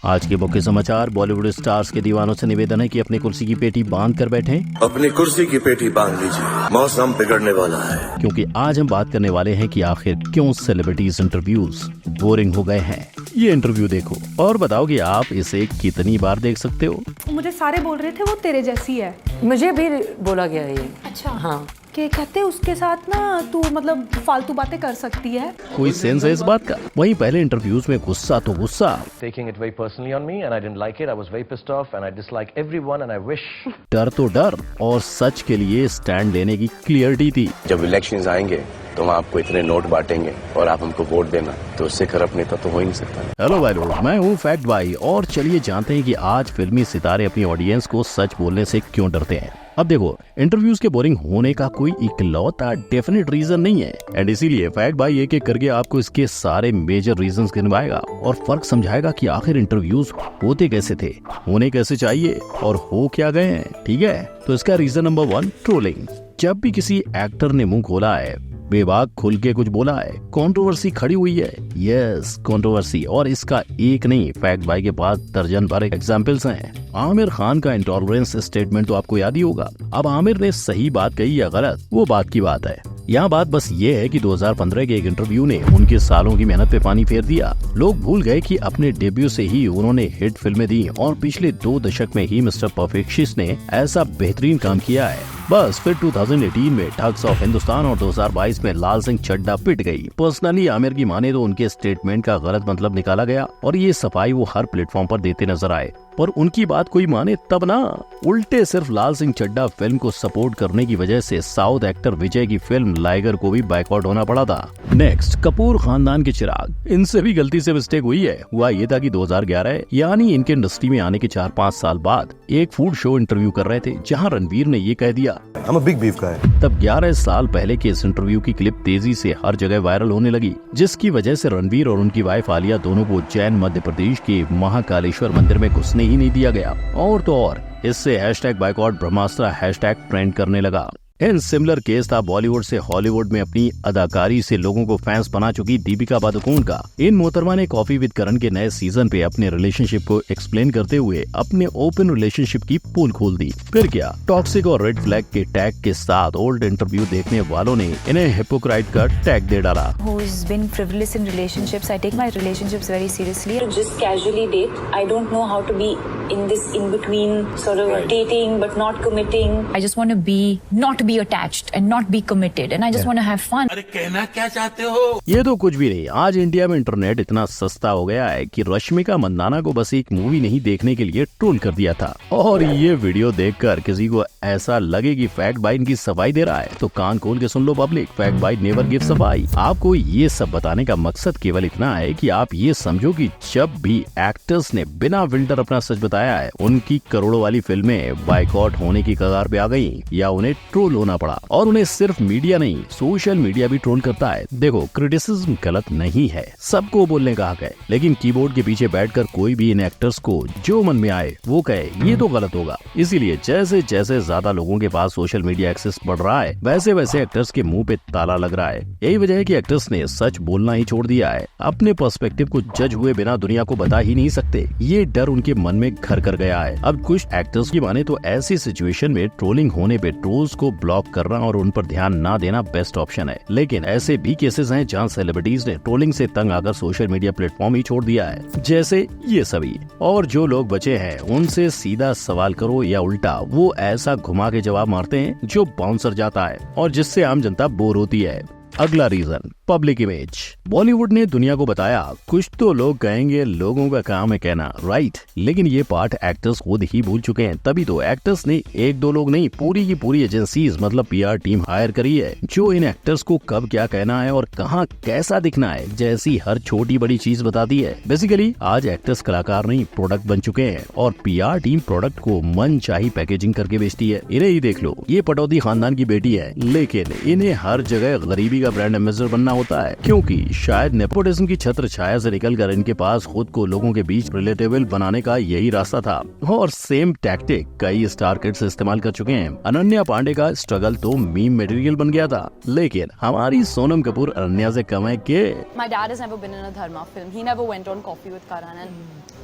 आज के मुख्य समाचार। बॉलीवुड स्टार्स के दीवानों से निवेदन है कि अपनी कुर्सी की पेटी बांध कर बैठें। अपनी कुर्सी की पेटी बांध लीजिए, मौसम बिगड़ने वाला है। क्योंकि आज हम बात करने वाले हैं कि आखिर क्यों सेलिब्रिटीज इंटरव्यूज बोरिंग हो गए हैं। ये इंटरव्यू देखो और बताओ कि आप इसे कितनी बार देख सकते हो। मुझे सारे बोल रहे थे वो तेरे जैसी है। मुझे भी बोला गया है ये। अच्छा हाँ, कि कहते उसके साथ ना तू मतलब फालतू बातें कर सकती है। कोई सेंस है इस बात का? वहीं पहले इंटरव्यूज में गुस्सा तो गुस्सा, taking it very personally on me and I didn't like it. I was very pissed off and I dislike everyone and I wish डर तो डर और सच के लिए स्टैंड लेने की क्लियरिटी थी। जब इलेक्शंस आएंगे तो हम आपको इतने नोट बांटेंगे और आप हमको वोट देना, तो उससे खराब नेता तो हो ही नहीं सकता। हेलो भाई लोग, मैं हूँ फैक्ट भाई और चलिए जानते हैं कि आज फिल्मी सितारे अपनी ऑडियंस को सच बोलने से क्यों डरते हैं। अब देखो, इंटरव्यूज के बोरिंग होने का कोई इकलौता डेफिनेट रीजन नहीं है एंड इसीलिए फैक्ट भाई एक एक करके आपको इसके सारे मेजर रीजंस गिनवाएगा और फर्क समझाएगा कि आखिर इंटरव्यूज होते कैसे थे, होने कैसे चाहिए और हो क्या गए हैं। ठीक है, तो इसका रीजन नंबर 1, ट्रोलिंग। जब भी किसी एक्टर ने मुंह खोला है, बेबाक खुल के कुछ बोला है, कंट्रोवर्सी खड़ी हुई है। यस, कंट्रोवर्सी, और इसका एक नहीं, फैक्ट भाई के पास दर्जन भर एग्जांपल्स हैं। आमिर खान का इंटॉलरेंस स्टेटमेंट तो आपको याद ही होगा। अब आमिर ने सही बात कही या गलत, वो बात की बात है। यहाँ बात बस ये है कि 2015 के एक इंटरव्यू ने उनके सालों की मेहनत पे पानी फेर दिया। लोग भूल गए कि अपने डेब्यू से ही उन्होंने हिट फिल्में दी और पिछले 2 दशक में ही मिस्टर परफेक्शनिस्ट ने ऐसा बेहतरीन काम किया है। बस फिर 2018 में ठग्स ऑफ हिंदुस्तान और 2022 में लाल सिंह चड्ढा पिट गई। पर्सनली आमिर की माने तो उनके स्टेटमेंट का गलत मतलब निकाला गया और ये सफाई वो हर प्लेटफॉर्म पर देते नजर आए, पर उनकी बात कोई माने तब ना। उल्टे सिर्फ लाल सिंह चड्ढा फिल्म को सपोर्ट करने की वजह से साउथ एक्टर विजय की फिल्म लाइगर को भी बाइकआउट होना पड़ा था। नेक्स्ट, कपूर खानदान के चिराग। इनसे भी गलती से मिस्टेक हुई है। हुआ ये था कि 2011 यानी इनके इंडस्ट्री में आने के 4-5 साल बाद एक फूड शो इंटरव्यू कर रहे थे जहाँ रणवीर ने ये कह दिया, I'm a big beef guy. तब 11 साल पहले के इस इंटरव्यू की क्लिप तेजी से हर जगह वायरल होने लगी, जिसकी वजह से रणवीर और उनकी वाइफ आलिया दोनों को उज्जैन मध्य प्रदेश के महाकालेश्वर मंदिर में घुसने ही नहीं दिया गया। और तो और इससे #बाइकआउट ब्रह्मास्त्र # ट्रेंड करने लगा। इन सिमिलर केस था बॉलीवुड से हॉलीवुड में अपनी अदाकारी से लोगों को फैंस बना चुकी दीपिका पादुकोण का। इन मोहतरमा ने कॉफी विद करण के नए सीजन पे अपने रिलेशनशिप को एक्सप्लेन करते हुए अपने ओपन रिलेशनशिप की पोल खोल दी। फिर क्या, टॉक्सिक और रेड फ्लैग के टैग के साथ ओल्ड इंटरव्यू देखने वालों ने इन्हें हिपोक्राइट का टैग दे डाला। Who's been frivolous in relationships? I take my relationships very seriously. Just casually date. I don't know how to be in this in between sort of dating but not committing. I just want to not be attached and not be committed, and I just want to have fun. अरे कहना क्या चाहते हो? ये तो कुछ भी नहीं। आज इंडिया में इंटरनेट इतना सस्ता हो गया है कि रश्मिका मंदाना को बस एक मूवी नहीं देखने के लिए ट्रोल कर दिया था। और ये वीडियो देखकर किसी को ऐसा लगे कि फैक्ट बाई इनकी सफाई दे रहा है तो कान खोल के सुन लो public, fact by never give सफाई। आपको ये सब बताने का मकसद केवल इतना है कि आप ये समझो कि जब भी एक्टर्स ने बिना फिल्टर अपना सच बताया है, उनकी करोड़ों वाली फिल्में बाइकआउट होने की कगार पे आ गई या उन्हें ट्रोल होना पड़ा। और उन्हें सिर्फ मीडिया नहीं, सोशल मीडिया भी ट्रोल करता है। देखो, क्रिटिसिज्म गलत नहीं है, सबको बोलने का हक है, लेकिन कीबोर्ड के पीछे बैठकर कोई भी इन एक्टर्स को जो मन में आए वो कहे, ये तो गलत होगा। इसीलिए जैसे जैसे ज्यादा लोगों के पास सोशल मीडिया एक्सेस बढ़ रहा है, वैसे वैसे एक्टर्स के मुंह पे ताला लग रहा है। यही वजह है कि एक्टर्स ने सच बोलना ही छोड़ दिया है। अपने पर्सपेक्टिव को जज हुए बिना दुनिया को बता ही नहीं सकते। ये डर उनके मन में घर कर गया है। अब कुछ एक्टर्स की माने तो ऐसी सिचुएशन में ट्रोलिंग होने पे ट्रोल्स को ब्लॉक करना और उन पर ध्यान ना देना बेस्ट ऑप्शन है। लेकिन ऐसे भी केसेस हैं जहां सेलिब्रिटीज ने ट्रोलिंग से तंग आकर सोशल मीडिया प्लेटफॉर्म ही छोड़ दिया है, जैसे ये सभी। और जो लोग बचे हैं उनसे सीधा सवाल करो या उल्टा वो ऐसा घुमा के जवाब मारते हैं जो बाउंसर जाता है और जिससे आम जनता बोर होती है। अगला रीजन, पब्लिक इमेज। बॉलीवुड ने दुनिया को बताया, कुछ तो लोग कहेंगे लोगों का काम है कहना, राइट, लेकिन ये पार्ट एक्टर्स खुद ही भूल चुके हैं। तभी तो एक्टर्स ने 1-2 लोग नहीं, पूरी की पूरी एजेंसीज मतलब PR टीम हायर करी है जो इन एक्टर्स को कब क्या कहना है और कहाँ कैसा दिखना है जैसी हर छोटी बड़ी चीज बताती है। बेसिकली आज एक्टर्स कलाकार नहीं, प्रोडक्ट बन चुके हैं और PR टीम प्रोडक्ट को मन चाही पैकेजिंग करके बेचती है। इन्हें ही देख लो, ये पटौदी खानदान की बेटी है, लेकिन इन्हें हर जगह गरीबी का ब्रांड एम्बेसडर बनना होता है, क्योंकि शायद नेपोटिज्म की छत्र छाया से निकलकर इनके पास खुद को लोगों के बीच रिलेटेबल बनाने का यही रास्ता था। और सेम टैक्टिक कई स्टार किड्स इस्तेमाल कर चुके हैं। अनन्या पांडे का स्ट्रगल तो मीम मटेरियल बन गया था, लेकिन हमारी सोनम कपूर अनन्या से कम है कि My dad has never been in a Dharma film. He never went on Coffee with Karan and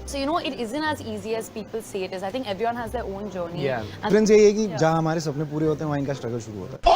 So you know, it isn't as easy as people say it is. I think everyone has their own journey. Yeah. Difference यही है कि जहाँ हमारे सपने पूरे होते हैं वहाँ इनका स्ट्रगल शुरू होता है।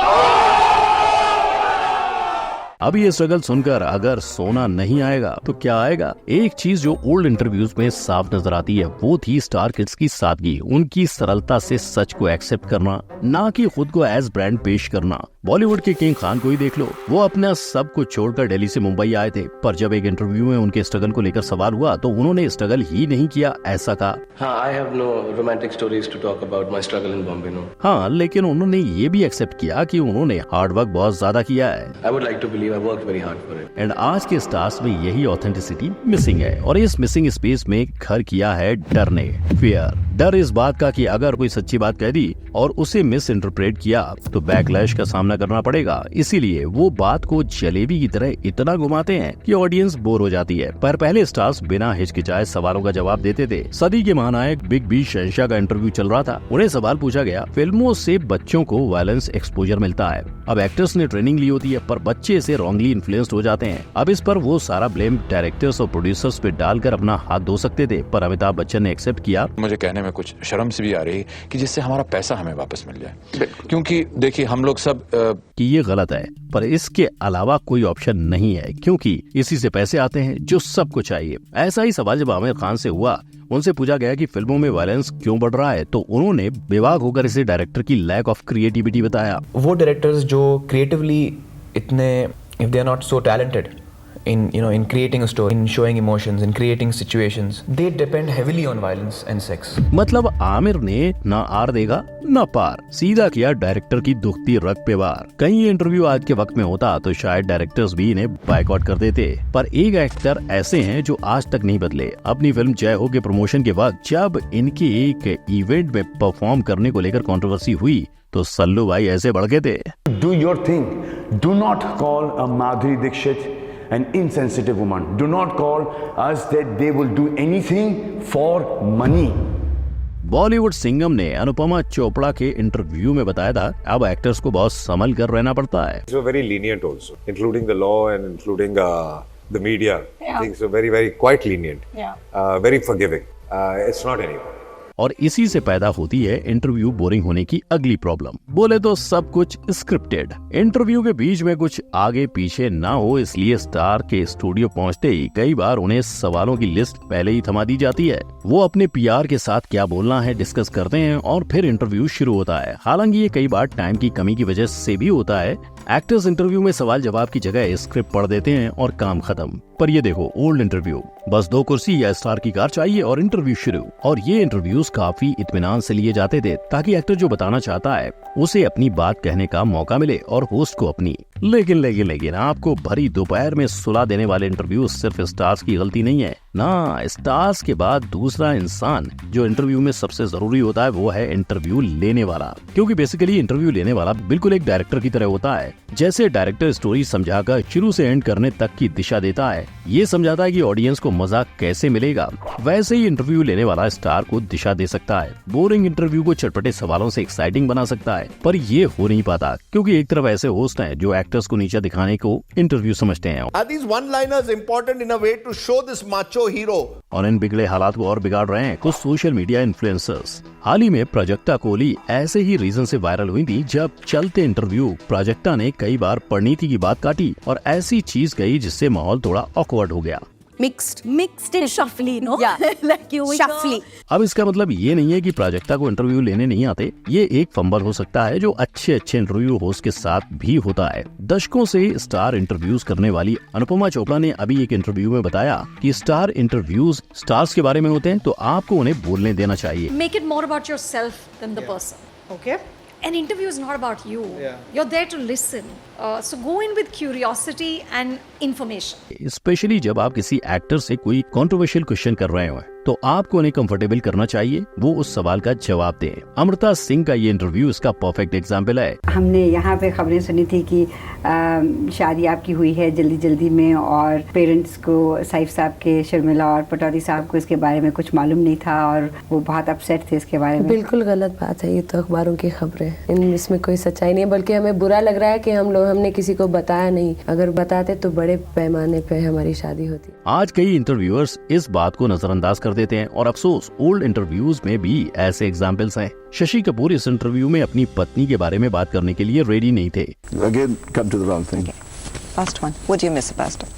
अब ये स्ट्रगल सुनकर अगर सोना नहीं आएगा तो क्या आएगा? एक चीज जो ओल्ड इंटरव्यूज में साफ नजर आती है वो थी स्टार किड्स की सादगी, उनकी सरलता से सच को एक्सेप्ट करना, ना कि खुद को एज ब्रांड पेश करना। बॉलीवुड के किंग खान को ही देख लो, वो अपना सब कुछ छोड़कर दिल्ली से मुंबई आए थे, पर जब एक इंटरव्यू में उनके स्ट्रगल को लेकर सवाल हुआ तो उन्होंने स्ट्रगल ही नहीं किया ऐसा कहा। हाँ, I have no romantic stories to talk about my struggle in Bombay, no. हाँ, लेकिन उन्होंने ये भी एक्सेप्ट किया कि उन्होंने हार्ड वर्क बहुत ज्यादा किया है। I would like to believe I worked very hard for it. And आज के स्टार्स में यही ऑथेंटिसिटी मिसिंग है, और इस मिसिंग स्पेस में घर किया है डर ने। फियर, डर इस बात का कि अगर कोई सच्ची बात कह दी और उसे मिस इंटरप्रेट किया तो बैकलैश का सामना करना पड़ेगा, इसीलिए वो बात को जलेबी की तरह इतना घुमाते हैं कि ऑडियंस बोर हो जाती है। पर पहले स्टार्स बिना हिचकिचाए सवालों का जवाब देते थे। सदी के महानायक बिग बी शहंशाह का इंटरव्यू चल रहा था, उन्हें सवाल पूछा गया, फिल्मों से बच्चों को वायलेंस एक्सपोजर मिलता है, अब एक्टर्स ने ट्रेनिंग ली होती है पर बच्चे से रॉन्गली इन्फ्लुएंस्ड हो जाते हैं, अब इस पर वो सारा ब्लेम डायरेक्टर्स और प्रोड्यूसर्स पे डालकर अपना हाथ धो सकते थे, पर अमिताभ बच्चन ने एक्सेप्ट किया। मुझे कहने में कुछ शर्म से भी आ रही है कि जिससे हमारा पैसा हमें वापस मिल जाए, क्योंकि देखिए हम लोग सब कि ये गलत है, पर इसके अलावा कोई ऑप्शन नहीं है, क्योंकि इसी से पैसे आते हैं जो सबको चाहिए। ऐसा ही सवाल जब आमिर खान से हुआ, उनसे पूछा गया कि फिल्मों में वायलेंस क्यों बढ़ रहा है, तो उन्होंने बेबाक होकर इसे डायरेक्टर की लैक ऑफ क्रिएटिविटी बताया। वो डायरेक्टर्स जो क्रिएटिवली इतने, if they are not so talented in creating a story, in showing emotions, in creating situations, they depend heavily on violence and sex. मतलब आमिर ने ना आर देगा ना पार, सीधा किया डायरेक्टर की दुखती रग पे वार। कहीं ये इंटरव्यू आज के वक्त में होता तो शायद डायरेक्टर्स भी इन्हें बायकॉट कर देते, पर एक एक्टर ऐसे हैं जो आज तक नहीं बदले। अपनी फिल्म जय हो के प्रमोशन के वक्त जब इनके एक इवेंट में परफॉर्म करने को लेकर कंट्रोवर्सी हुई तो सल्लू भाई ऐसे भड़के थे। Do your thing. Do not call a Madhuri Dixit an insensitive woman. Do not call us that they will do anything for money. Bollywood Singham ने अनुपमा चोपड़ा के इंटरव्यू में बताया था, अब एक्टर्स को बहुत संभल कर रहना पड़ता है। They're very lenient also, including the law and including the media. Things are very, very quite lenient. Very forgiving. It's not anyone. और इसी से पैदा होती है इंटरव्यू बोरिंग होने की अगली प्रॉब्लम। बोले तो सब कुछ स्क्रिप्टेड, इंटरव्यू के बीच में कुछ आगे पीछे ना हो, इसलिए स्टार के स्टूडियो पहुंचते ही कई बार उन्हें सवालों की लिस्ट पहले ही थमा दी जाती है। वो अपने पीआर के साथ क्या बोलना है डिस्कस करते हैं और फिर इंटरव्यू शुरू होता है। हालांकि ये कई बार टाइम की कमी की वजह से भी होता है। एक्टर्स इंटरव्यू में सवाल जवाब की जगह स्क्रिप्ट पढ़ देते हैं और काम खत्म। पर ये देखो ओल्ड इंटरव्यू, बस 2 कुर्सी या स्टार की कार चाहिए और इंटरव्यू शुरू। और ये इंटरव्यूज काफी इत्मीनान से लिए जाते थे ताकि एक्टर जो बताना चाहता है उसे अपनी बात कहने का मौका मिले और होस्ट को अपनी। लेकिन आपको भरी दोपहर में सुला देने वाले इंटरव्यू सिर्फ स्टार्स की गलती नहीं है ना। स्टार्स के बाद दूसरा इंसान जो इंटरव्यू में सबसे जरूरी होता है वो है इंटरव्यू लेने वाला, क्योंकि बेसिकली इंटरव्यू लेने वाला बिल्कुल एक डायरेक्टर की तरह होता है। जैसे डायरेक्टर स्टोरी समझाकर शुरू से एंड करने तक की दिशा देता है, ये समझाता है कि ऑडियंस को मजा कैसे मिलेगा, वैसे ही इंटरव्यू लेने वाला स्टार को दिशा दे सकता है। बोरिंग इंटरव्यू को चटपटे सवालों से एक्साइटिंग बना सकता है, पर ये हो नहीं पाता क्योंकि एक तरफ ऐसे होस्ट हैं जो एक्टर्स को नीचे दिखाने को इंटरव्यू समझते हैं। Are these one-liners important in a way to show this macho hero? और इन बिगड़े हालात को और बिगाड़ रहे हैं कुछ सोशल मीडिया इन्फ्लुएंसर्स। हाल ही में प्राजक्ता कोहली ऐसे ही रीजन से वायरल हुई थी जब चलते इंटरव्यू प्राजक्ता ने कई बार परिणीति की बात काटी और ऐसी चीज कही जिससे माहौल थोड़ा ऑकवर्ड हो गया। Mixed and shuffly, no? Yeah. Like you shuffly. अब इसका मतलब ये नहीं है कि प्राजक्ता को इंटरव्यू लेने नहीं आते, ये एक फंबल हो सकता है जो अच्छे इंटरव्यू होस्ट के साथ भी होता है। दशकों से स्टार इंटरव्यूज करने वाली अनुपमा चोपड़ा ने अभी एक इंटरव्यू में बताया कि स्टार इंटरव्यूज स्टार्स के बारे में होते हैं तो आपको उन्हें बोलने देना चाहिए। Make it more about yourself than the person. Okay? An interview is not about you. You're there to listen. So go in with curiosity and information. Specially जब आप किसी एक्टर से कोई कंट्रोवर्शियल क्वेश्चन कर रहे हो तो आपको उन्हें कंफर्टेबल करना चाहिए, वो उस सवाल का जवाब दें। अमृता सिंह का ये इंटरव्यू इसका परफेक्ट एग्जाम्पल है। हमने यहाँ पे खबरें सुनी थी कि शादी आपकी हुई है जल्दी में और पेरेंट्स को साइफ साहब के, शर्मिला और पटौदी साहब को इसके बारे में कुछ मालूम नहीं था और वो बहुत अपसेट थे इसके बारे में। बिल्कुल गलत बात है, ये तो अखबारों की खबरें, इसमें कोई सच्चाई नहीं है, बल्कि हमें बुरा लग रहा है कि हमने किसी को बताया नहीं। अगर बताते तो बड़े पैमाने पे हमारी शादी होती। आज कई इंटरव्यूअर्स इस बात को नजरअंदाज कर कर देते हैं। और अफसोस ओल्ड इंटरव्यूज में भी ऐसे एग्जाम्पल्स हैं। शशि कपूर इस इंटरव्यू में अपनी पत्नी के बारे में बात करने के लिए रेडी नहीं थे। Again, come to the wrong thing. First one. What do you miss about it?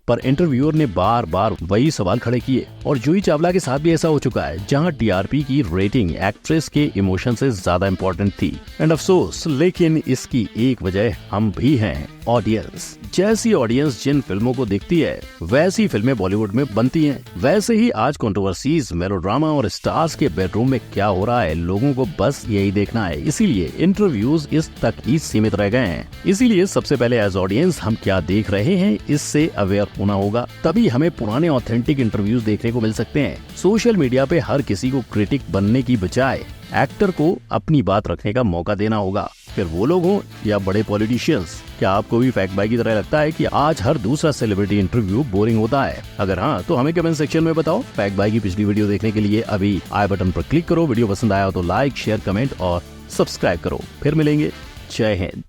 पर इंटरव्यूअर ने बार बार वही सवाल खड़े किए। और जूही चावला के साथ भी ऐसा हो चुका है, जहां टीआरपी की रेटिंग एक्ट्रेस के इमोशन से ज्यादा इम्पोर्टेंट थी। एंड अफसोस, लेकिन इसकी एक वजह हम भी हैं, ऑडियंस। जैसी ऑडियंस जिन फिल्मों को देखती है वैसी फिल्में बॉलीवुड में बनती हैं। वैसे ही आज कंट्रोवर्सीज, मेलोड्रामा और स्टार्स के बेडरूम में क्या हो रहा है, लोगों को बस यही देखना है। इसीलिए इंटरव्यूज इस तक ही सीमित रह गए हैं। इसीलिए सबसे पहले एज ऑडियंस हम क्या देख रहे हैं इससे अवेयर होना होगा, तभी हमें पुराने ऑथेंटिक इंटरव्यूज देखने को मिल सकते हैं। सोशल मीडिया पे हर किसी को क्रिटिक बनने की बजाय एक्टर को अपनी बात रखने का मौका देना होगा, फिर वो लोग हों या बड़े पॉलिटिशियंस। क्या आपको भी फैक्ट बाय की तरह लगता है कि आज हर दूसरा सेलिब्रिटी इंटरव्यू बोरिंग होता है? अगर हाँ तो हमें कमेंट सेक्शन में बताओ। फैक्ट बाय की पिछली वीडियो देखने के लिए अभी आई बटन पर क्लिक करो। वीडियो पसंद आया हो तो लाइक, शेयर, कमेंट और सब्सक्राइब करो। फिर मिलेंगे। जय हिंद।